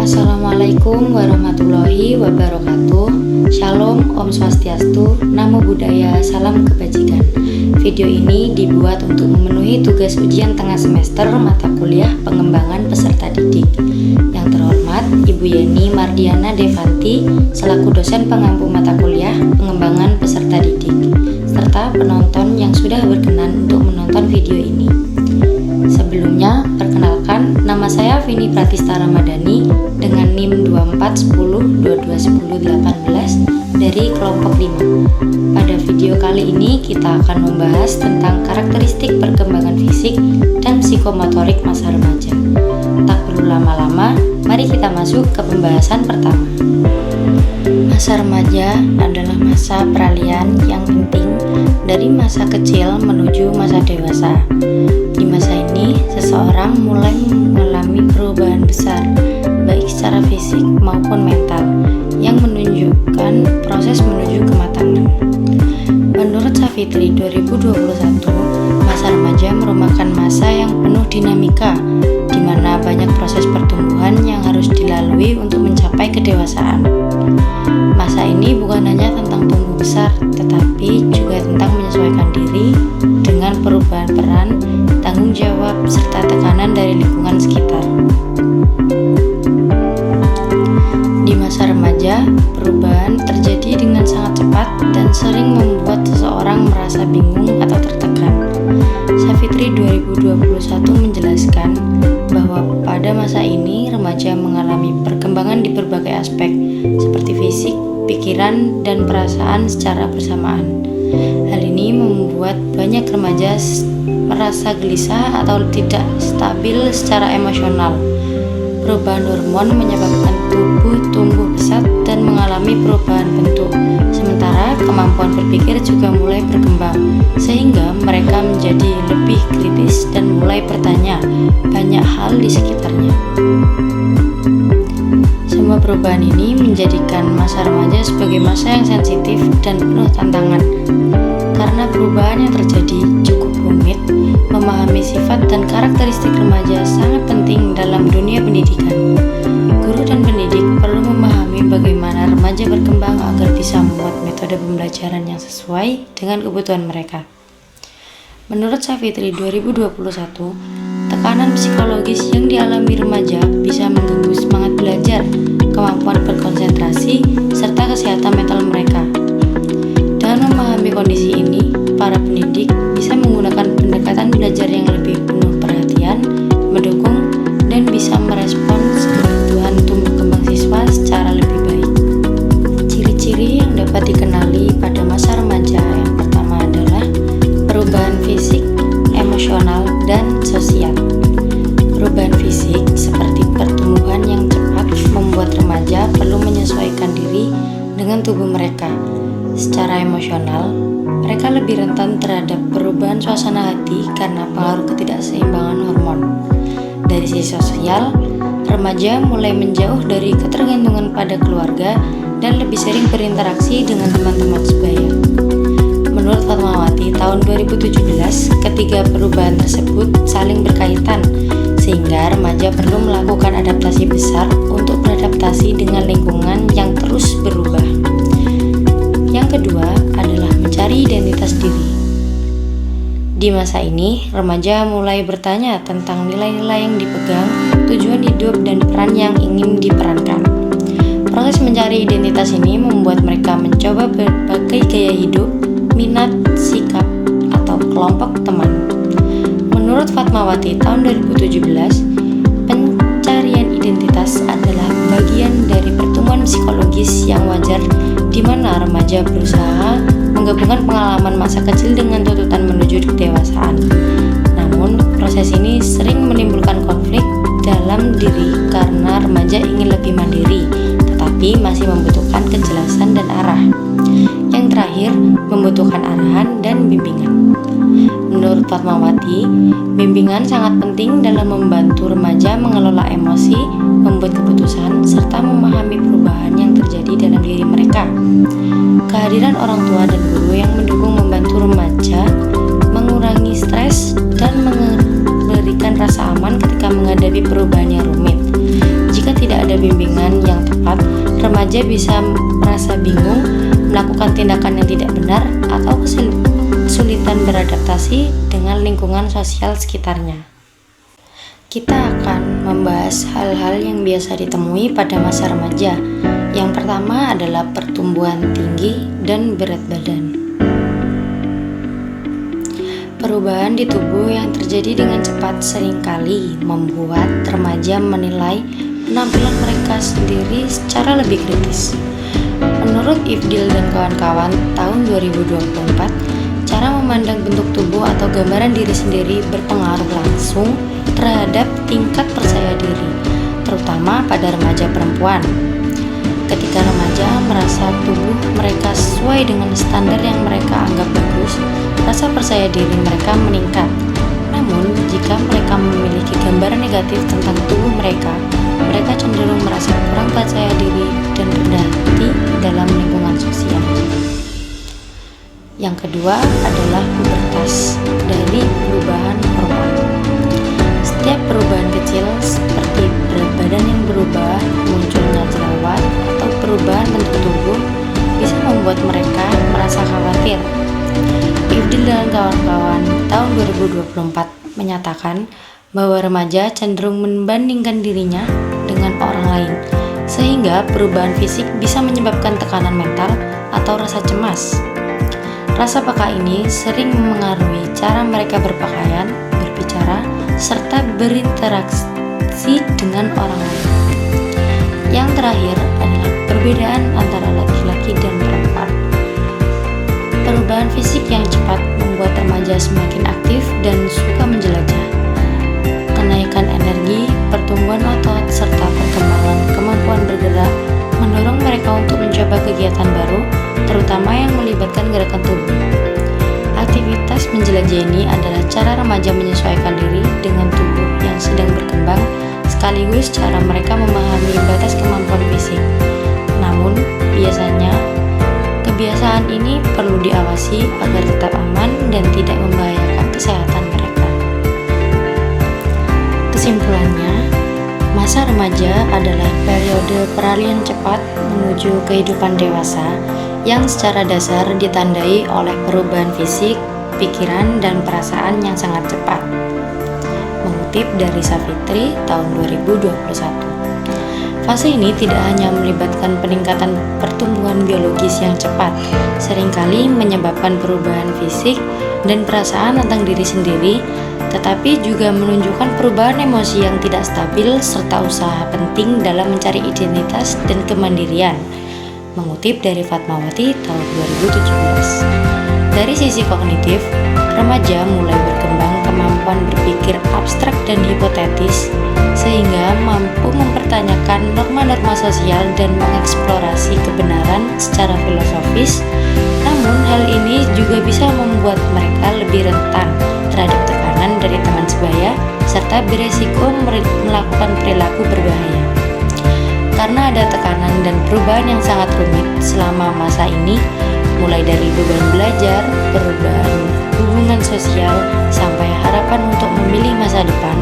Assalamualaikum warahmatullahi wabarakatuh. Shalom, Om Swastiastu, Namo Buddhaya, Salam Kebajikan. Video ini dibuat untuk memenuhi tugas ujian tengah semester mata kuliah pengembangan peserta didik. Yang terhormat Ibu Yeni Mardiana Devanti selaku dosen pengampu mata kuliah pengembangan peserta didik, serta penonton yang sudah berkenan untuk menonton video ini. Sebelumnya, perkenalkan, nama saya Vini Pratista Ramadhani dengan NIM 2410221018 dari kelompok 5. Pada video kali ini kita akan membahas tentang karakteristik perkembangan fisik dan psikomotorik masa remaja. Tak perlu lama-lama, mari kita masuk ke pembahasan pertama. Masa remaja adalah masa peralihan yang penting dari masa kecil menuju masa dewasa. Di masa ini, seseorang mulai mengalami perubahan besar, baik secara fisik maupun mental, yang menunjukkan proses menuju kematangan. Menurut Savitri 2021, masa remaja merupakan masa yang penuh dinamika, di mana banyak proses pertumbuhan yang harus dilalui untuk mencapai kedewasaan. Masa ini bukan hanya tentang tumbuh besar, tetapi juga tentang menyesuaikan diri dengan perubahan peran, tanggung jawab, serta tekanan dari lingkungan sekitar. Di masa remaja, perubahan terjadi dengan sangat cepat dan sering membuat seseorang merasa bingung atau tertekan. Savitri 2021 menjelaskan bahwa pada masa ini remaja mengalami perkembangan di berbagai aspek seperti fisik, pikiran, dan perasaan secara bersamaan. Hal ini membuat banyak remaja merasa gelisah atau tidak stabil secara emosional. Perubahan hormon menyebabkan tubuh tumbuh pesat dan mengalami perubahan bentuk, sementara kemampuan berpikir juga mulai berkembang, sehingga mereka menjadi lebih kritis dan mulai bertanya banyak hal di sekitarnya. Semua perubahan ini menjadikan masa remaja sebagai masa yang sensitif dan penuh tantangan. Karena perubahan yang terjadi cukup rumit, memahami sifat dan karakteristik remaja sangat penting dalam dunia pendidikan. Guru dan pendidik perlu memahami bagaimana remaja berkembang agar bisa membuat metode pembelajaran yang sesuai dengan kebutuhan mereka. Menurut Savitri 2021, tekanan psikologis yang dialami remaja bisa mengganggu semangat belajar, kemampuan berkonsentrasi, serta kesehatan mental mereka. Dengan memahami kondisi ini, para pendidik bisa menggunakan pendekatan belajar yang lebih penuh perhatian, mendukung, dan bisa merespons kebutuhan tumbuh kembang siswa secara lebih baik. Ciri-ciri yang dapat dikenali pada masa remaja yang pertama adalah perubahan fisik, emosional, dan sosial. Perubahan fisik seperti pertumbuhan yang cepat membuat remaja perlu menyesuaikan diri dengan tubuh mereka. Secara emosional, mereka lebih rentan terhadap perubahan suasana hati karena pengaruh ketidakseimbangan hormon. Dari sisi sosial, remaja mulai menjauh dari ketergantungan pada keluarga dan lebih sering berinteraksi dengan teman-teman sebaya. Menurut Fatmawati tahun 2017, ketiga perubahan tersebut saling berkaitan, sehingga remaja perlu melakukan adaptasi besar untuk beradaptasi dengan lingkungan yang terus berubah. Yang kedua adalah mencari identitas diri. Di masa ini, remaja mulai bertanya tentang nilai-nilai yang dipegang, tujuan hidup, dan peran yang ingin diperankan. Proses mencari identitas ini membuat mereka mencoba berbagai gaya hidup, minat, sikap, atau kelompok teman. Menurut Fatmawati tahun 2017, pencarian identitas adalah bagian dari pertumbuhan psikologis yang wajar di mana remaja berusaha menggabungkan pengalaman masa kecil dengan tuntutan menuju kedewasaan. Namun, proses ini sering menimbulkan konflik dalam diri karena remaja ingin lebih mandiri, tetapi masih membutuhkan kejelasan dan arah. Yang terakhir, membutuhkan arahan dan bimbingan. Menurut Fatmawati, bimbingan sangat penting dalam membantu remaja mengelola emosi, membuat keputusan, serta memahami perubahan yang terjadi dalam diri mereka. Kehadiran orang tua dan guru yang mendukung membantu remaja mengurangi stres dan memberikan rasa aman ketika menghadapi perubahan yang rumit. Jika tidak ada ada bimbingan yang tepat, remaja bisa merasa bingung, melakukan tindakan yang tidak benar, atau kesulitan beradaptasi dengan lingkungan sosial sekitarnya. Kita akan membahas hal-hal yang biasa ditemui pada masa remaja. Yang pertama adalah pertumbuhan tinggi dan berat badan. Perubahan di tubuh yang terjadi dengan cepat seringkali membuat remaja menilai penampilan mereka sendiri secara lebih kritis. Menurut Ifdil dan kawan-kawan tahun 2024, cara memandang bentuk tubuh atau gambaran diri sendiri berpengaruh langsung terhadap tingkat percaya diri, terutama pada remaja perempuan. Ketika remaja merasa tubuh mereka sesuai dengan standar yang mereka anggap bagus, rasa percaya diri mereka meningkat. Namun, jika mereka memiliki gambaran negatif tentang tubuh mereka, mereka cenderung merasa kurang percaya diri dan rendah hati dalam lingkungan sosial. Yang kedua adalah pubertas dari perubahan hormon. Setiap perubahan kecil seperti berat badan yang berubah, munculnya jerawat, atau perubahan bentuk tubuh bisa membuat mereka merasa khawatir. Ifdil dan kawan-kawan tahun 2024 menyatakan bahwa remaja cenderung membandingkan dirinya dengan orang lain, sehingga perubahan fisik bisa menyebabkan tekanan mental atau rasa cemas. Rasa peka ini sering memengaruhi cara mereka berpakaian, berbicara, serta berinteraksi dengan orang lain. Yang terakhir adalah perbedaan antara laki-laki dan perempuan. Perubahan fisik yang cepat membuat remaja semakin aktif dan suka menjelajah. Kenaikan energi, pertumbuhan otot, serta perkembangan kemampuan bergerak mendorong mereka untuk mencoba kegiatan baru, terutama yang melibatkan gerakan tubuh. Aktivitas menjelajah ini adalah cara remaja menyesuaikan diri dengan tubuh yang sedang berkembang, sekaligus cara mereka memahami batas kemampuan fisik. Namun, biasanya kebiasaan ini perlu diawasi agar tetap aman dan tidak membahayakan kesehatan mereka. Kesimpulannya, masa remaja adalah periode peralihan cepat menuju kehidupan dewasa yang secara dasar ditandai oleh perubahan fisik, pikiran, dan perasaan yang sangat cepat. Mengutip dari Savitri tahun 2021. Fase ini tidak hanya melibatkan peningkatan pertumbuhan biologis yang cepat, seringkali menyebabkan perubahan fisik dan perasaan tentang diri sendiri, tetapi juga menunjukkan perubahan emosi yang tidak stabil serta usaha penting dalam mencari identitas dan kemandirian. Mengutip dari Fatmawati tahun 2017. Dari sisi kognitif, remaja mulai berkembang kemampuan berpikir abstrak dan hipotetis, sehingga mampu mempertanyakan norma-norma sosial dan mengeksplorasi kebenaran secara filosofis. Namun, hal ini juga bisa membuat mereka lebih rentan terhadap tekanan dari teman sebaya, serta beresiko melakukan perilaku berbahaya. Karena ada tekanan dan perubahan yang sangat rumit selama masa ini, mulai dari beban belajar, perubahan hubungan sosial, sampai harapan untuk memilih masa depan,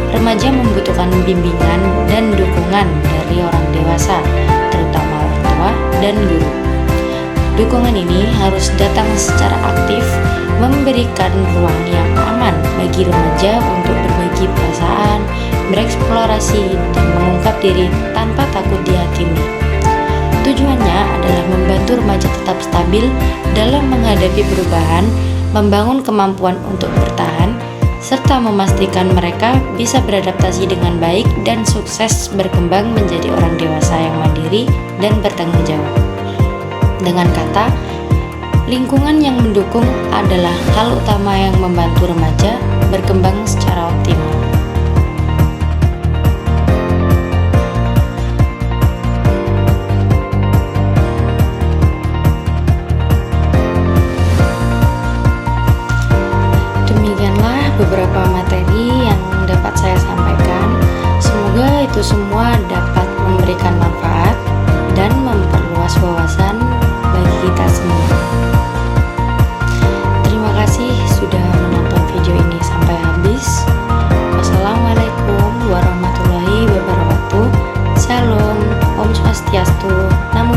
remaja membutuhkan bimbingan dan dukungan dari orang dewasa, terutama orang tua dan guru. Dukungan ini harus datang secara aktif, memberikan ruang yang aman bagi remaja untuk berbagi perasaan, bereksplorasi, dan mengungkap diri tanpa takut dihakimi. Tujuannya adalah membantu remaja tetap stabil dalam menghadapi perubahan, membangun kemampuan untuk bertahan, serta memastikan mereka bisa beradaptasi dengan baik dan sukses berkembang menjadi orang dewasa yang mandiri dan bertanggung jawab. Dengan kata, lingkungan yang mendukung adalah hal utama yang membantu remaja berkembang secara optimal. Demikianlah beberapa materi yang dapat saya sampaikan. Semoga itu semua dapat memberikan manfaat dan memperluas wawasan bagi kita semua. Terima kasih sudah menonton video ini sampai habis. Wassalamualaikum warahmatullahi wabarakatuh. Shalom, Om Swastiastu, Namo